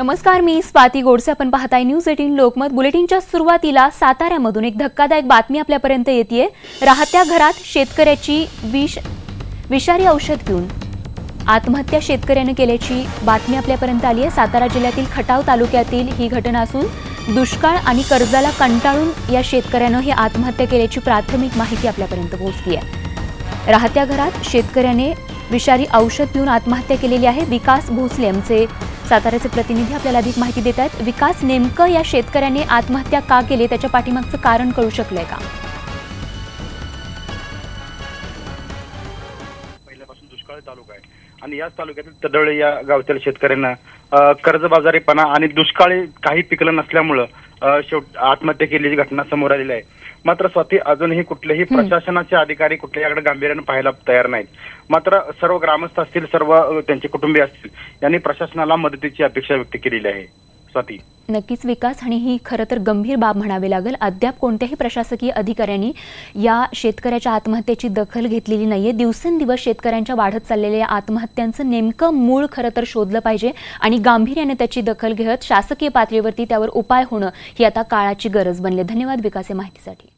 नमस्कार, मी स्वाती गोडसे. आपण पाहताय न्यूज 18 लोकमत. बुलेटिनच्या सुरुवातीला साताऱ्यामधून एक धक्कादायक बातमी आपल्यापर्यंत येतेय. राहत्या घरात शेतकऱ्याची विषारी औषध पिऊन आत्महत्या शेतकऱ्याने केल्याची बातमी आपल्यापर्यंत आली आहे. सातारा जिल्ह्यातील खटाव तालुक्यातील ही घटना असून दुष्काळ आणि कर्जाला कंटाळून या शेतकऱ्याने ही आत्महत्या केल्याची प्राथमिक माहिती आपल्यापर्यंत पोहोचली आहे. राहत्या घरात शेतकऱ्याने विषारी औषध पिऊन आत्महत्या केलेली आहे. विकास भोसले आमचे साताऱ्याचे प्रतिनिधी आपल्याला अधिक माहिती देत आहेत. विकास, नेमकं या शेतकऱ्याने आत्महत्या का केली, त्याच्या पाठीमागचं कारण कळू शकलंय का? पहिल्यापासून दुष्काळी तालुका आहे आणि याच तालुक्यातील तडळे या गावच्या शेतकऱ्यांना कर्जबाजारीपणा आणि दुष्काळी काही पिकलं नसल्यामुळं आत्महत्या केल्याची घटना समोर आलेली आहे. मात्र स्वाती, अजूनही कुठलेही प्रशासनाचे अधिकारी कुठल्याकडे गांभीर्याने पाहायला तयार नाहीत. मात्र सर्व ग्रामस्थ असतील, सर्व त्यांचे कुटुंबीय असतील, यांनी प्रशासनाला मदतीची अपेक्षा व्यक्त केलेली आहे. स्वाती, नक्कीच विकास, आणि ही खरं तर गंभीर बाब म्हणावी लागेल. अद्याप कोणत्याही प्रशासकीय अधिकाऱ्यांनी या शेतकऱ्याच्या आत्महत्येची दखल घेतलेली नाहीये. दिवसेंदिवस शेतकऱ्यांच्या वाढत चाललेल्या आत्महत्यांचं नेमकं मूळ खरं तर शोधलं पाहिजे आणि गांभीर्याने त्याची दखल घेत शासकीय पातळीवरती त्यावर उपाय होणं ही आता काळाची गरज बनली. धन्यवाद विकास या माहितीसाठी.